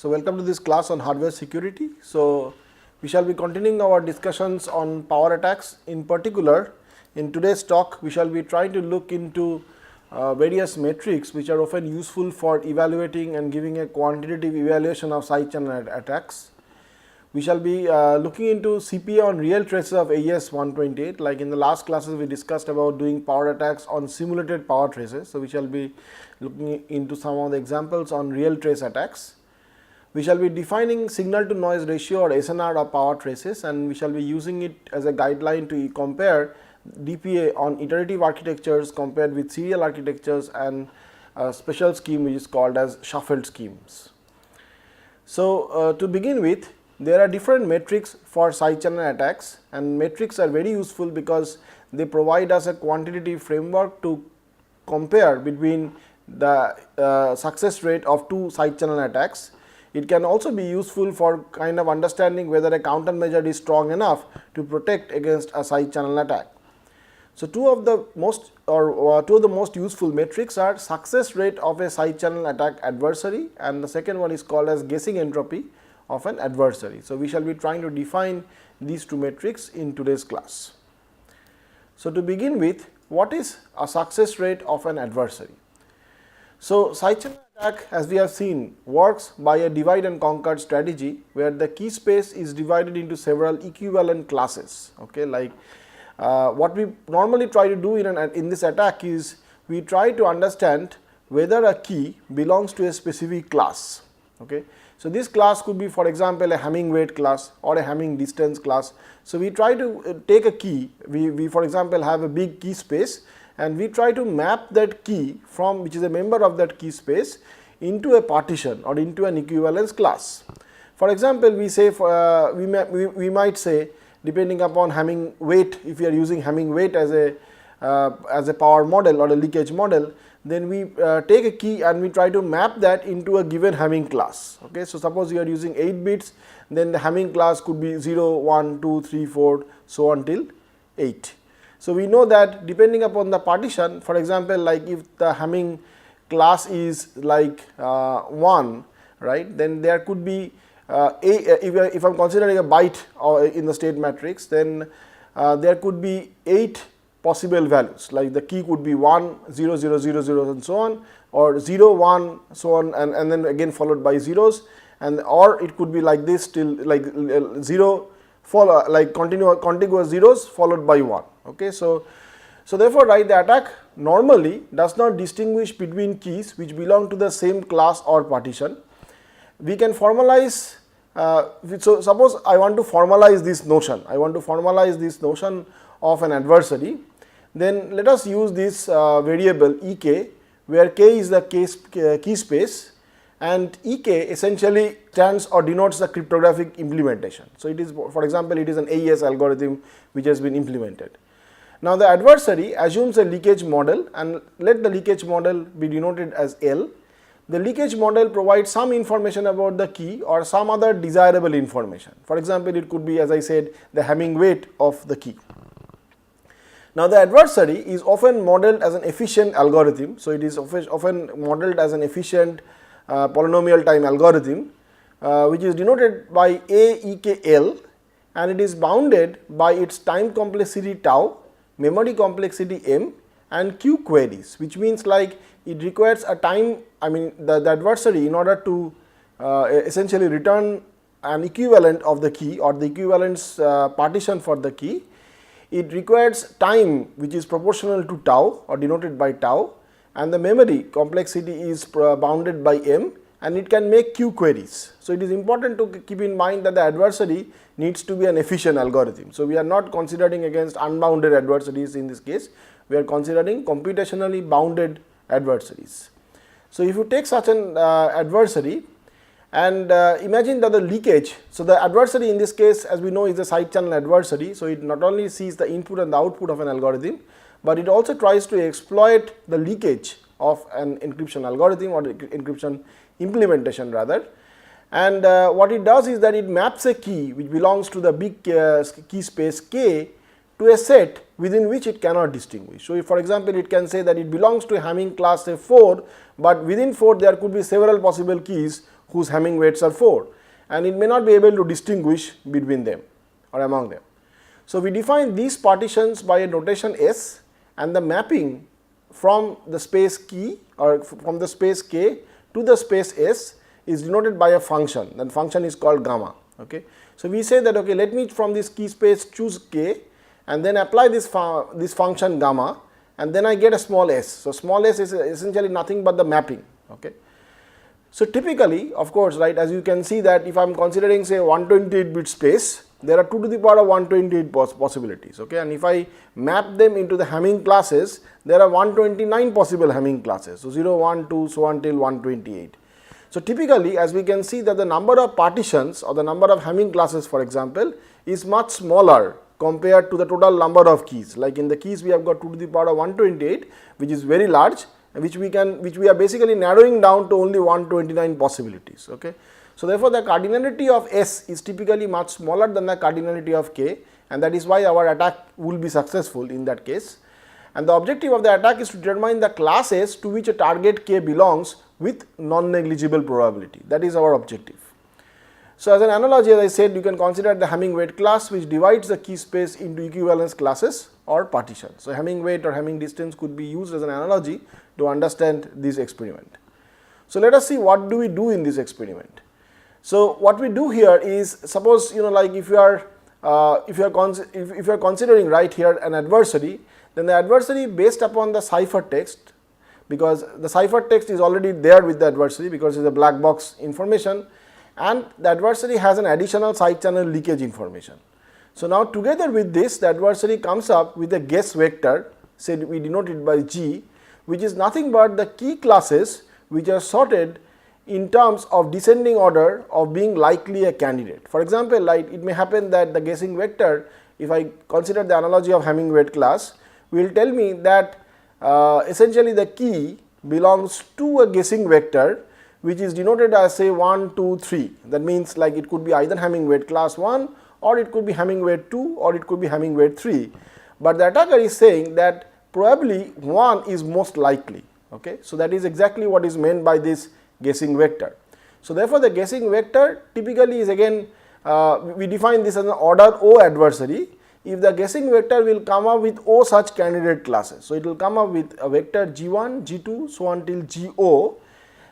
So, welcome to this class on hardware security. So, we shall be continuing our discussions on power attacks. In particular, in today's talk, we shall be trying to look into various metrics which are often useful for evaluating and giving a quantitative evaluation of side channel attacks. We shall be looking into CPA on real traces of AES 128. Like in the last classes, we discussed about doing power attacks on simulated power traces. So, we shall be looking into some of the examples on real trace attacks. We shall be defining signal to noise ratio or SNR of power traces, and we shall be using it as a guideline to compare DPA on iterative architectures compared with serial architectures and a special scheme which is called as shuffled schemes. So, to begin with, there are different metrics for side channel attacks, and metrics are very useful because they provide us a quantitative framework to compare between the success rate of two side channel attacks. It can also be useful for kind of understanding whether a countermeasure is strong enough to protect against a side channel attack. So, two of the most useful metrics are success rate of a side channel attack adversary, and the second one is called as guessing entropy of an adversary. So, we shall be trying to define these two metrics in today's class. So, to begin with, what is a success rate of an adversary? So, side channel attack, as we have seen, works by a divide and conquer strategy where the key space is divided into several equivalent classes. Okay, like what we normally try to do in this attack is we try to understand whether a key belongs to a specific class. Okay. So, this class could be, for example, a Hamming weight class or a Hamming distance class. So, we try to take a key, we for example have a big key space, and we try to map that key from which is a member of that key space into a partition or into an equivalence class. For example, we say we might say, depending upon Hamming weight, if we are using Hamming weight as a power model or a leakage model, then we take a key and we try to map that into a given Hamming class. Okay. So, suppose you are using 8 bits, then the Hamming class could be 0, 1, 2, 3, 4, so on till 8. So, we know that depending upon the partition, for example, like if the Hamming class is like 1, right, then there could be if I am considering a byte in the state matrix, then there could be 8 possible values, like the key could be 1, 0, 0, 0, 0 and so on, or 0, 1, so on, and then again followed by zeros, and or it could be like this till like 0 follow like contiguous zeros followed by 1. Okay. So, therefore, right, the attack normally does not distinguish between keys which belong to the same class or partition. We can formalize, so suppose I want to formalize this notion, of an adversary, then let us use this variable Ek, where k is the key space, and Ek essentially stands or denotes the cryptographic implementation. So, it is, for example, it is an AES algorithm which has been implemented. Now, the adversary assumes a leakage model, and let the leakage model be denoted as L. The leakage model provides some information about the key or some other desirable information. For example, it could be, as I said, the Hamming weight of the key. Now, the adversary is often modeled as an efficient algorithm. So, it is often modeled as an efficient polynomial time algorithm, which is denoted by AEKL, and it is bounded by its time complexity tau, memory complexity m, and q queries, which means like it requires a time, I mean the adversary, in order to essentially return an equivalent of the key or the equivalence partition for the key, it requires time which is proportional to tau or denoted by tau, and the memory complexity is bounded by m, and it can make q queries. So, it is important to keep in mind that the adversary needs to be an efficient algorithm. So, we are not considering against unbounded adversaries in this case, we are considering computationally bounded adversaries. So, if you take such an adversary and imagine that the leakage, so the adversary in this case, as we know, is a side channel adversary. So, it not only sees the input and the output of an algorithm, but it also tries to exploit the leakage of an encryption algorithm or encryption implementation rather. And what it does is that it maps a key which belongs to the big key space k to a set within which it cannot distinguish. So, if for example, it can say that it belongs to a Hamming class say 4, but within 4 there could be several possible keys whose Hamming weights are 4, and it may not be able to distinguish between them or among them. So, we define these partitions by a notation S, and the mapping from the space key or from the space K to the space S is denoted by a function. That function is called gamma. Okay. So, we say that okay, let me from this key space choose K and then apply this function gamma, and then I get a small s. So, small s is essentially nothing but the mapping. Okay. So, typically of course, right, as you can see that if I am considering say 128 bit space, there are 2 to the power of 128 possibilities. Okay. And if I map them into the Hamming classes, there are 129 possible Hamming classes. So, 0, 1, 2, so on till 128. So, typically as we can see that the number of partitions or the number of Hamming classes, for example, is much smaller compared to the total number of keys. Like in the keys we have got 2 to the power of 128, which is very large, which we are basically narrowing down to only 129 possibilities. Okay. So, therefore, the cardinality of S is typically much smaller than the cardinality of K, and that is why our attack will be successful in that case. And the objective of the attack is to determine the classes to which a target K belongs with non-negligible probability. That is our objective. So, as an analogy, as I said, you can consider the Hamming weight class, which divides the key space into equivalence classes or partitions. So, Hamming weight or Hamming distance could be used as an analogy to understand this experiment. So, let us see what do we do in this experiment. So, what we do here is, suppose like if you are considering right here an adversary, then the adversary based upon the ciphertext, because the ciphertext is already there with the adversary because it is a black box information, and the adversary has an additional side channel leakage information. So, now together with this, the adversary comes up with a guess vector, say we denote it by G, which is nothing but the key classes which are sorted in terms of descending order of being likely a candidate. For example, like it may happen that the guessing vector, if I consider the analogy of Hamming weight class, will tell me that essentially the key belongs to a guessing vector which is denoted as say 1, 2, 3. That means like it could be either Hamming weight class 1, or it could be Hamming weight 2, or it could be Hamming weight 3. But the attacker is saying that probably 1 is most likely. Okay. So, that is exactly what is meant by this guessing vector. So, therefore, the guessing vector typically is again we define this as an order O adversary if the guessing vector will come up with O such candidate classes. So, it will come up with a vector G1, G2, so on till GO,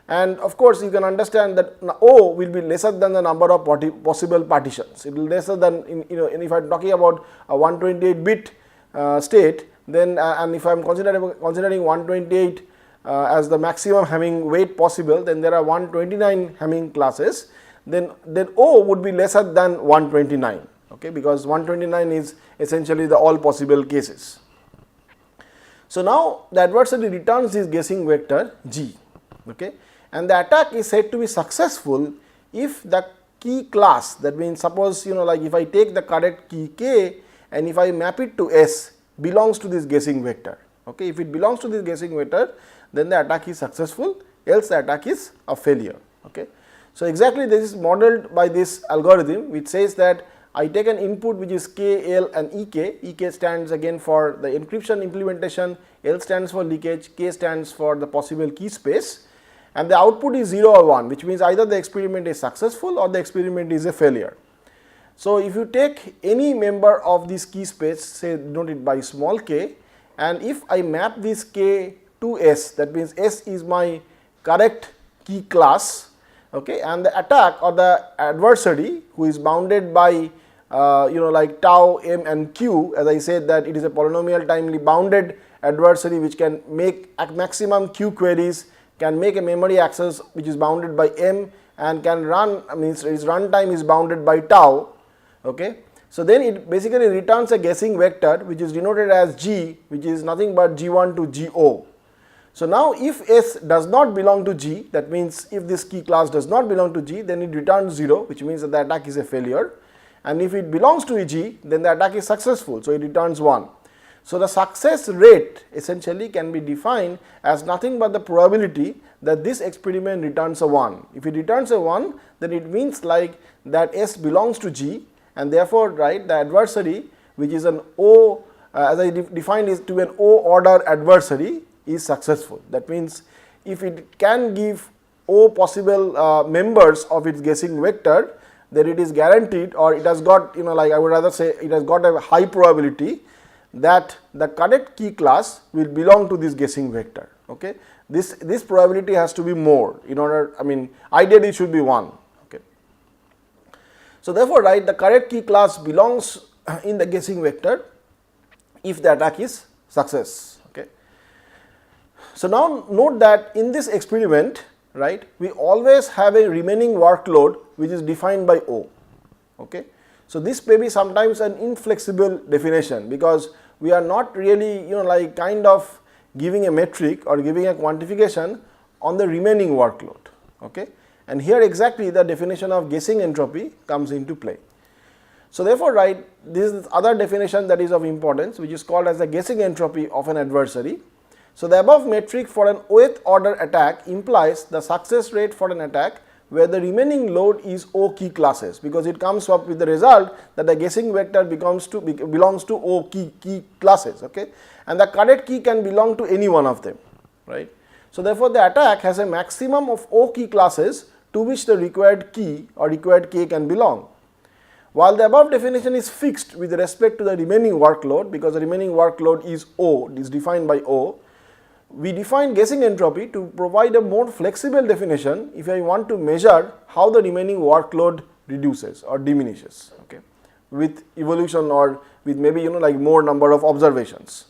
and of course, you can understand that O will be lesser than the number of possible partitions. It will lesser than if I am talking about a 128 bit state, then and if I am considering 128 as the maximum Hamming weight possible, then there are 129 Hamming classes, then O would be lesser than 129, okay, because 129 is essentially the all possible cases. So, now the adversary returns this guessing vector G, okay, and the attack is said to be successful if the key class, that means suppose like if I take the correct key K and if I map it to S, belongs to this guessing vector. Okay, if it belongs to this guessing vector, then the attack is successful, else the attack is a failure. Okay. So, exactly this is modeled by this algorithm, which says that I take an input which is K, L and EK. EK stands again for the encryption implementation, L stands for leakage, K stands for the possible key space, and the output is 0 or 1, which means either the experiment is successful or the experiment is a failure. So, if you take any member of this key space, say denoted by small k, and if I map this K to S, that means S is my correct key class, okay, and the attack or the adversary who is bounded by like tau, m and q, as I said that it is a polynomial timely bounded adversary which can make at maximum q queries, can make a memory access which is bounded by m and can run, means its runtime is bounded by tau. Okay. So, then it basically returns a guessing vector which is denoted as G, which is nothing but G1 to GO. So, now if S does not belong to G, that means if this key class does not belong to G, then it returns 0, which means that the attack is a failure, and if it belongs to G, then the attack is successful, so it returns 1. So, the success rate essentially can be defined as nothing but the probability that this experiment returns a 1. If it returns a 1, then it means like that S belongs to G, and therefore, right, the adversary which is an O, as I defined is to an O order adversary, is successful. That means if it can give O possible members of its guessing vector, then it is guaranteed, or it has got, like I would rather say it has got a high probability that the correct key class will belong to this guessing vector. Okay. This probability has to be more in order, ideally it should be 1. Okay. So therefore, right, the correct key class belongs in the guessing vector if the attack is success. Okay. So now note that in this experiment, right, we always have a remaining workload which is defined by O. Okay. So this may be sometimes an inflexible definition, because we are not really like kind of giving a metric or giving a quantification on the remaining workload. Okay. And here exactly the definition of guessing entropy comes into play. So therefore, right, this is other definition that is of importance, which is called as the guessing entropy of an adversary. So the above metric for an oth order attack implies the success rate for an attack where the remaining load is O key classes, because it comes up with the result that the guessing vector belongs to O key classes. Okay. And the correct key can belong to any one of them, right. So therefore, the attack has a maximum of O key classes to which the required key or required k can belong. While the above definition is fixed with respect to the remaining workload, because the remaining workload is O, is defined by O, we define guessing entropy to provide a more flexible definition if I want to measure how the remaining workload reduces or diminishes, okay, with evolution or with maybe like more number of observations.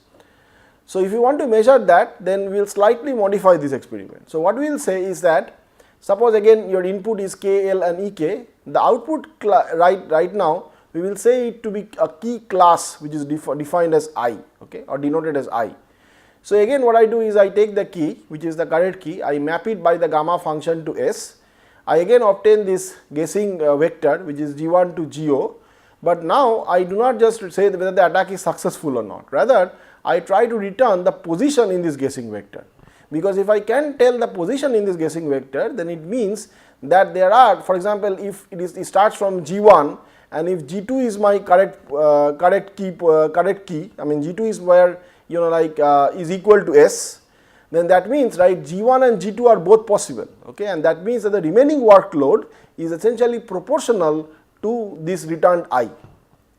So if you want to measure that, then we will slightly modify this experiment. So what we will say is that, suppose again your input is k, l and ek, the output right now we will say it to be a key class which is defined as I, okay, or denoted as I. So again what I do is I take the key, which is the correct key, I map it by the gamma function to S. I again obtain this guessing vector which is G1 to GO, but now I do not just say whether the attack is successful or not, rather I try to return the position in this guessing vector, because if I can tell the position in this guessing vector, then it means that there are, for example, if it starts from G1 and if G2 is my correct key, G2 is where is equal to S, then that means, right, G1 and G2 are both possible, okay, and that means that the remaining workload is essentially proportional to this returned I,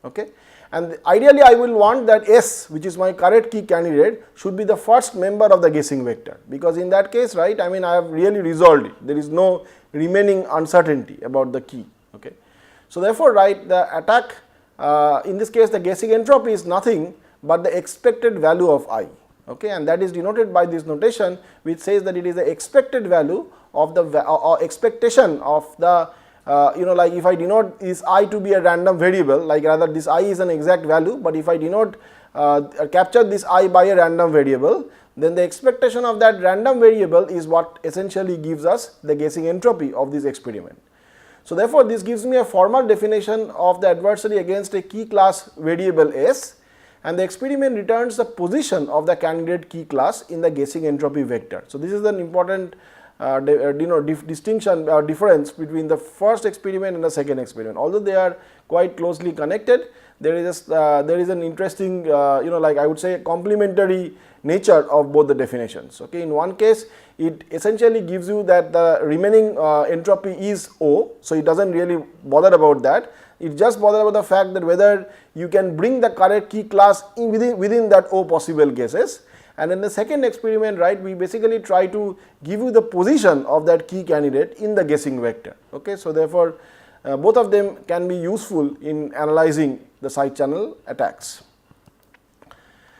okay. And ideally I will want that S, which is my correct key candidate, should be the first member of the guessing vector, because in that case, right, I have really resolved it, there is no remaining uncertainty about the key, okay. So therefore, right, the attack in this case the guessing entropy is nothing but the expected value of I, okay, and that is denoted by this notation which says that it is the expected value of the expectation of the like if I denote this I to be a random variable, like rather this I is an exact value, but if I denote capture this I by a random variable, then the expectation of that random variable is what essentially gives us the guessing entropy of this experiment. So therefore, this gives me a formal definition of the adversary against a key class variable S, and the experiment returns the position of the candidate key class in the guessing entropy vector. So this is an important distinction or difference between the first experiment and the second experiment. Although they are quite closely connected, there is an interesting like I would say complementary nature of both the definitions. Okay, in one case it essentially gives you that the remaining entropy is O, so it doesn't really bother about that. It just bothers about the fact that whether you can bring the correct key class within that O possible guesses. And in the second experiment, right, we basically try to give you the position of that key candidate in the guessing vector. Okay, so therefore, both of them can be useful in analyzing the side channel attacks.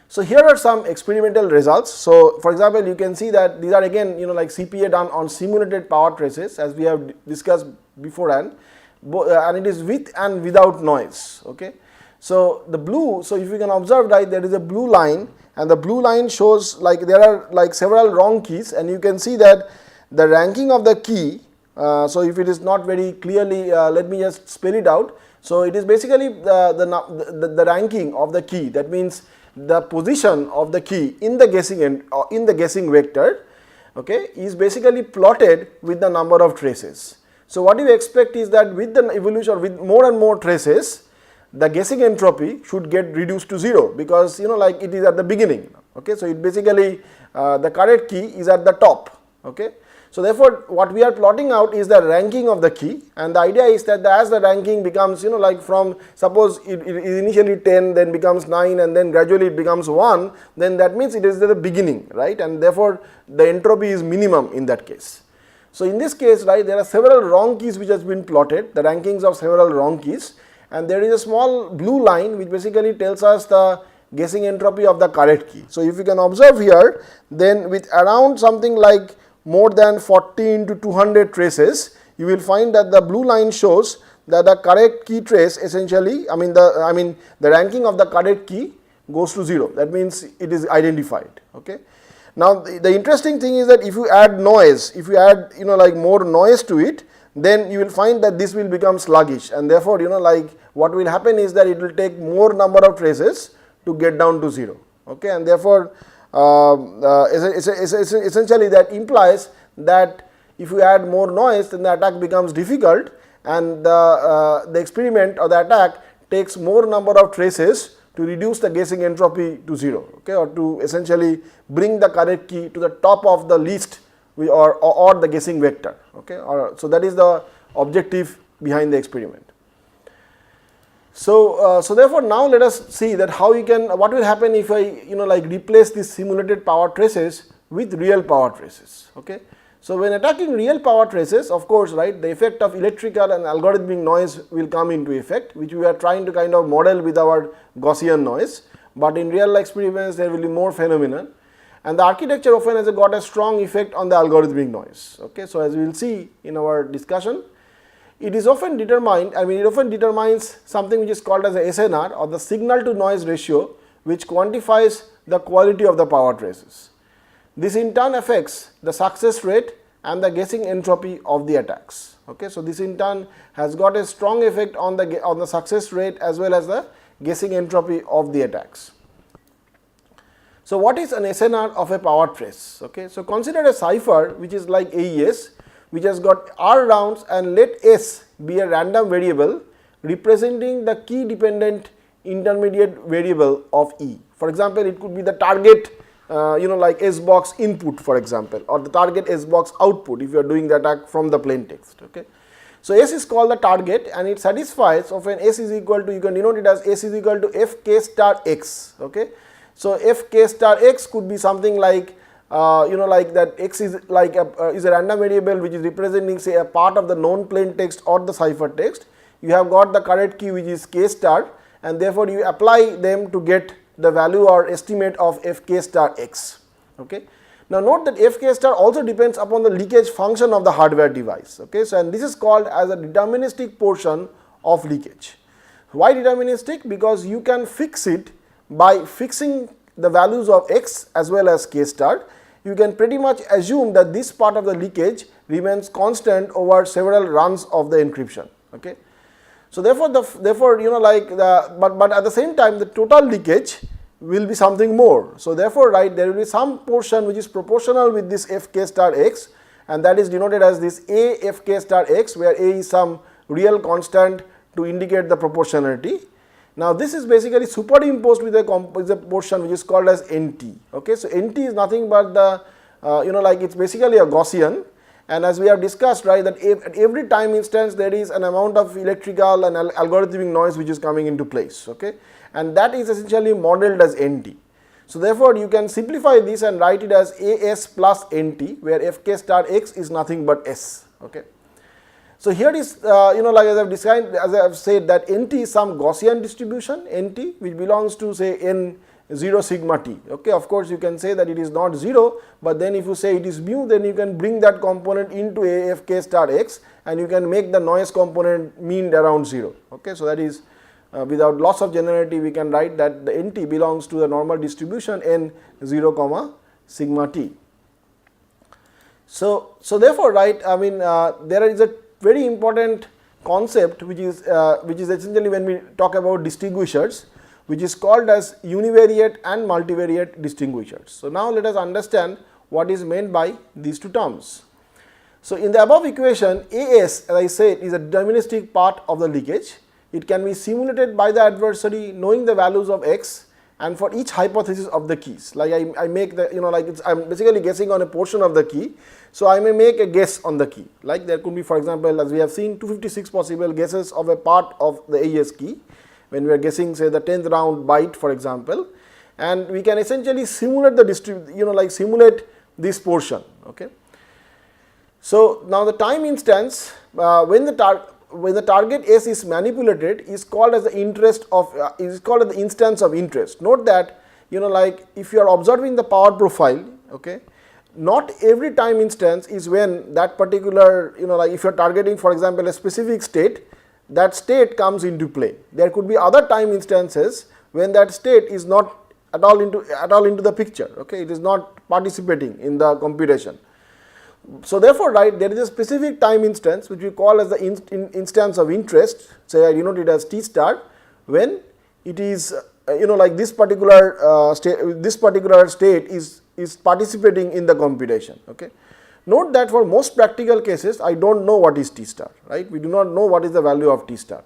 So here are some experimental results. So for example, you can see that these are again like CPA done on simulated power traces, as we have discussed beforehand, and it is with and without noise. Okay, so the blue, so if you can observe, right, there is a blue line, and the blue line shows like there are like several wrong keys, and you can see that the ranking of the key, so if it is not very clearly, let me just spell it out. So it is basically the ranking of the key, that means the position of the key in the guessing vector, okay, is basically plotted with the number of traces. So what you expect is that with the evolution, with more and more traces, the guessing entropy should get reduced to 0, because like it is at the beginning. Okay, so it basically the correct key is at the top. Okay, So therefore, what we are plotting out is the ranking of the key, and the idea is that as the ranking becomes, like from, suppose it is initially 10, then becomes 9, and then gradually it becomes 1, then that means it is at the beginning, right, and therefore the entropy is minimum in that case. So in this case, right, there are several wrong keys which has been plotted, the rankings of several wrong keys, and there is a small blue line which basically tells us the guessing entropy of the correct key. So if you can observe here, then with around something like more than 40 into 200 traces, you will find that the blue line shows that the correct key trace essentially, the ranking of the correct key goes to 0. That means it is identified. Okay. Now the interesting thing is that if you add noise, if you add more noise to it, then you will find that this will become sluggish, and therefore what will happen is that it will take more number of traces to get down to 0. Okay, and therefore essentially that implies that if you add more noise, then the attack becomes difficult, and the experiment or the attack takes more number of traces to reduce the guessing entropy to 0, okay, or to essentially bring the correct key to the top of the list or the guessing vector. Okay, so that is the objective behind the experiment. So therefore now let us see that what will happen if I replace these simulated power traces with real power traces. Okay. So when attacking real power traces, of course, right, the effect of electrical and algorithmic noise will come into effect, which we are trying to kind of model with our Gaussian noise, but in real experiments there will be more phenomenon, and the architecture often has got a strong effect on the algorithmic noise. Okay. So as we will see in our discussion, it is often determined, it often determines something which is called as the SNR, or the signal to noise ratio, which quantifies the quality of the power traces. This in turn affects the success rate and the guessing entropy of the attacks. Okay. So this in turn has got a strong effect on the success rate as well as the guessing entropy of the attacks. So what is an SNR of a power trace? Okay. So consider a cipher which is like AES, which has got R rounds, and let S be a random variable representing the key dependent intermediate variable of E. For example, it could be the target like S box input, for example, or the target S box output if you are doing the attack from the plain text. Okay. So S is called the target, and it satisfies of when S is equal to, you can denote it as S is equal to Fk star x. Okay. So Fk star x could be something like like that x is like is a random variable which is representing, say, a part of the known plain text or the cipher text. You have got the correct key which is k star, and therefore you apply them to get the value or estimate of Fk star x. Okay. Now note that Fk star also depends upon the leakage function of the hardware device. Okay. So and this is called as a deterministic portion of leakage. Why deterministic? Because you can fix it by fixing the values of x as well as k star. You can pretty much assume that this part of the leakage remains constant over several runs of the encryption. Okay. So therefore but at the same time the total leakage will be something more. So therefore, right, there will be some portion which is proportional with this Fk star x, and that is denoted as this A Fk star x, where A is some real constant to indicate the proportionality. Now this is basically superimposed with a portion which is called as Nt. Okay. So Nt is nothing but the it's basically a Gaussian, and as we have discussed, right, that at every time instance there is an amount of electrical and algorithmic noise which is coming into place. Okay. And that is essentially modeled as Nt. So therefore you can simplify this and write it as As plus Nt, where Fk star x is nothing but S. Okay. So here is like as I have said that Nt is some Gaussian distribution Nt which belongs to, say, n 0 sigma t. Okay. Of course you can say that it is not 0, but then if you say it is mu, then you can bring that component into A Fk star x, and you can make the noise component mean around 0. Okay. So that is without loss of generality we can write that the Nt belongs to the normal distribution n 0 comma sigma t. So therefore, right, there is a very important concept which is essentially when we talk about distinguishers, which is called as univariate and multivariate distinguishers. So now let us understand what is meant by these two terms. So in the above equation, As, as I said, is a deterministic part of the leakage. It can be simulated by the adversary knowing the values of x and for each hypothesis of the keys, like I make the, like I'm basically guessing on a portion of the key, so I may make a guess on the key, like there could be, for example, as we have seen, 256 possible guesses of a part of the AES key when we are guessing, say, the 10th round byte, for example, and we can essentially simulate the simulate this portion. Okay. So now the time instance when the target S is manipulated is called as the instance of interest. Note that, like if you are observing the power profile, okay, not every time instance is when that particular, like if you are targeting, for example, a specific state, that state comes into play. There could be other time instances when that state is not at all into the picture. Okay, it is not participating in the computation. So therefore, right, there is a specific time instance which we call as the instance of interest, say I denote it as T star, when it is like this particular state is participating in the computation. Okay. Note that for most practical cases I do not know what is T star, right, we do not know what is the value of T star.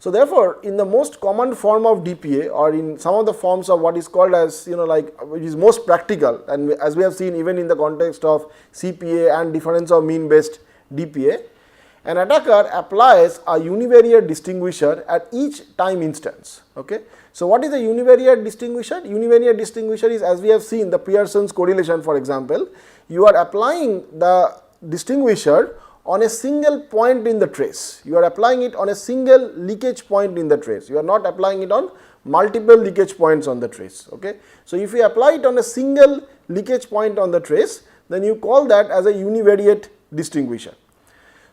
So therefore, in the most common form of DPA, or in some of the forms of what is called as, which is most practical, and as we have seen even in the context of CPA and difference of mean based DPA, an attacker applies a univariate distinguisher at each time instance. Okay. So what is a univariate distinguisher? Univariate distinguisher is, as we have seen, the Pearson's correlation, for example, you are applying the distinguisher on a single point in the trace. You are applying it on a single leakage point in the trace. You are not applying it on multiple leakage points on the trace. Okay. So if you apply it on a single leakage point on the trace, then you call that as a univariate distinguisher.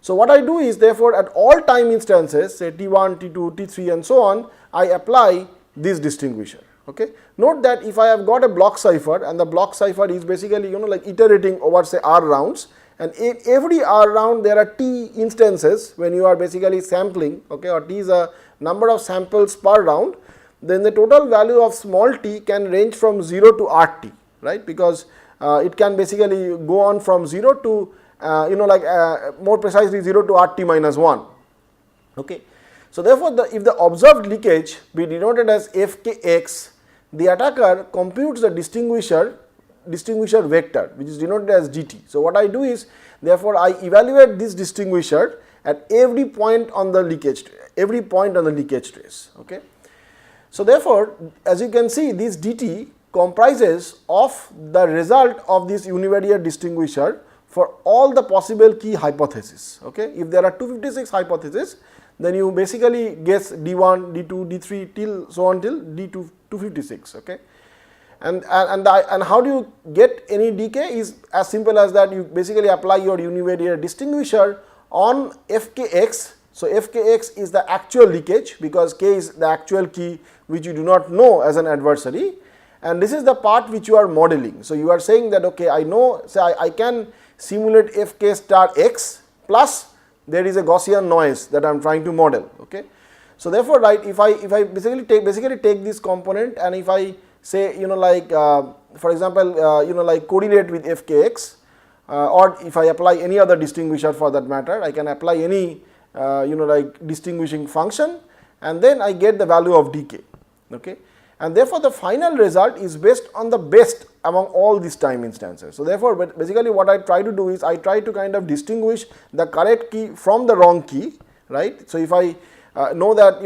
So what I do is, therefore, at all time instances, say T1, T2, T3 and so on, I apply this distinguisher. Okay. Note that if I have got a block cipher, and the block cipher is basically, like iterating over, say, R rounds, and in every R round there are T instances when you are basically sampling, okay, or T is a number of samples per round, then the total value of small t can range from 0 to RT, right, because it can basically go on from 0 to more precisely 0 to RT minus 1. Okay. So therefore, if the observed leakage be denoted as Fkx, the attacker computes the distinguisher vector, which is denoted as gt. So what I do is, therefore, I evaluate this distinguisher at every point on the leakage trace. Okay. So therefore, as you can see, this dt comprises of the result of this univariate distinguisher for all the possible key hypotheses. Okay. If there are 256 hypotheses, then you basically guess D1, D2, D3 till so on till D2 256. Okay. And how do you get any decay is as simple as that. You basically apply your univariate distinguisher on Fkx. So Fkx is the actual leakage, because k is the actual key which you do not know as an adversary, and this is the part which you are modeling. So you are saying that, okay, I know, say I can simulate Fk star x plus there is a Gaussian noise that I am trying to model. Okay. So therefore, right, if I basically take this component, and if I say, for example, correlate with Fkx, or if I apply any other distinguisher for that matter, I can apply any distinguishing function, and then I get the value of dk. Okay. And therefore, the final result is based on the best among all these time instances. So therefore, basically what I try to do is, I try to kind of distinguish the correct key from the wrong key, right. So if I know that,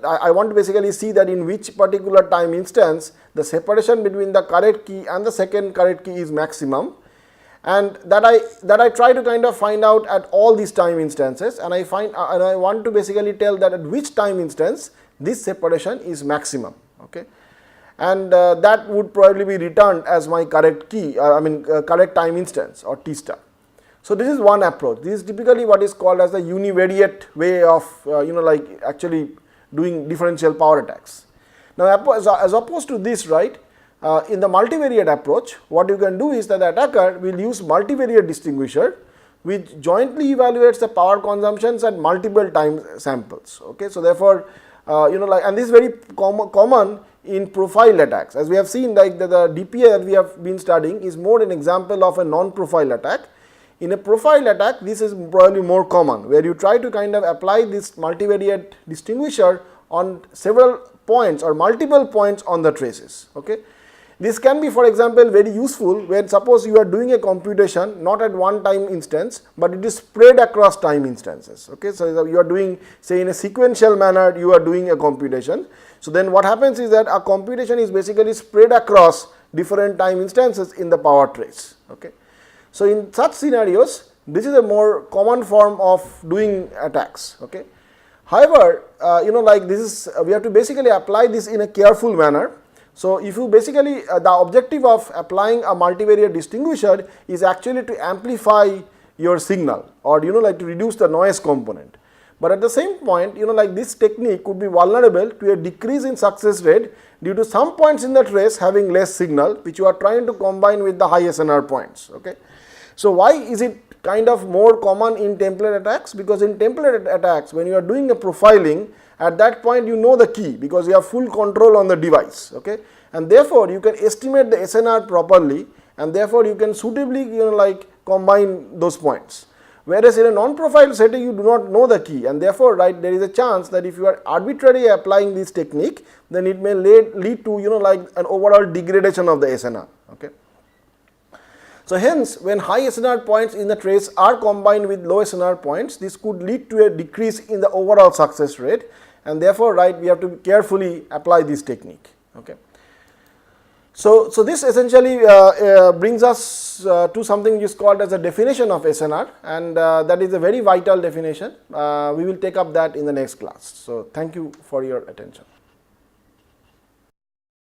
I want to basically see that in which particular time instance the separation between the correct key and the second correct key is maximum, and that I try to kind of find out at all these time instances, and I want to basically tell that at which time instance this separation is maximum. Okay. And that would probably be returned as my correct key, correct time instance, or T star. So this is one approach. This is typically what is called as the univariate way of actually doing differential power attacks. Now as opposed to this, right, in the multivariate approach, what you can do is that the attacker will use multivariate distinguisher, which jointly evaluates the power consumptions at multiple time samples. Okay. So therefore, and this is very common in profile attacks. As we have seen, like the DPA that we have been studying is more an example of a non-profile attack. In a profile attack, this is probably more common, where you try to kind of apply this multivariate distinguisher on several points or multiple points on the traces. Okay. This can be, for example, very useful when suppose you are doing a computation not at one time instance, but it is spread across time instances. Okay. So, you are doing, say, in a sequential manner you are doing a computation. So, then what happens is that a computation is basically spread across different time instances in the power trace. Okay. So, in such scenarios, this is a more common form of doing attacks. Okay. However, like this is we have to basically apply this in a careful manner. So, if you basically the objective of applying a multivariate distinguisher is actually to amplify your signal or like to reduce the noise component. But at the same point like this technique could be vulnerable to a decrease in success rate due to some points in the trace having less signal which you are trying to combine with the high SNR points. Okay. So, why is it kind of more common in template attacks? Because in template attacks when you are doing a profiling, at that point you know the key because you have full control on the device. Okay. And therefore, you can estimate the SNR properly and therefore, you can suitably like combine those points. Whereas, in a non-profile setting you do not know the key and therefore, right, there is a chance that if you are arbitrarily applying this technique, then it may lead to like an overall degradation of the SNR. Okay. So, hence when high SNR points in the trace are combined with low SNR points, this could lead to a decrease in the overall success rate and therefore, right, we have to carefully apply this technique. Okay. So, this essentially brings us to something which is called as a definition of SNR, and that is a very vital definition. We will take up that in the next class. So, thank you for your attention.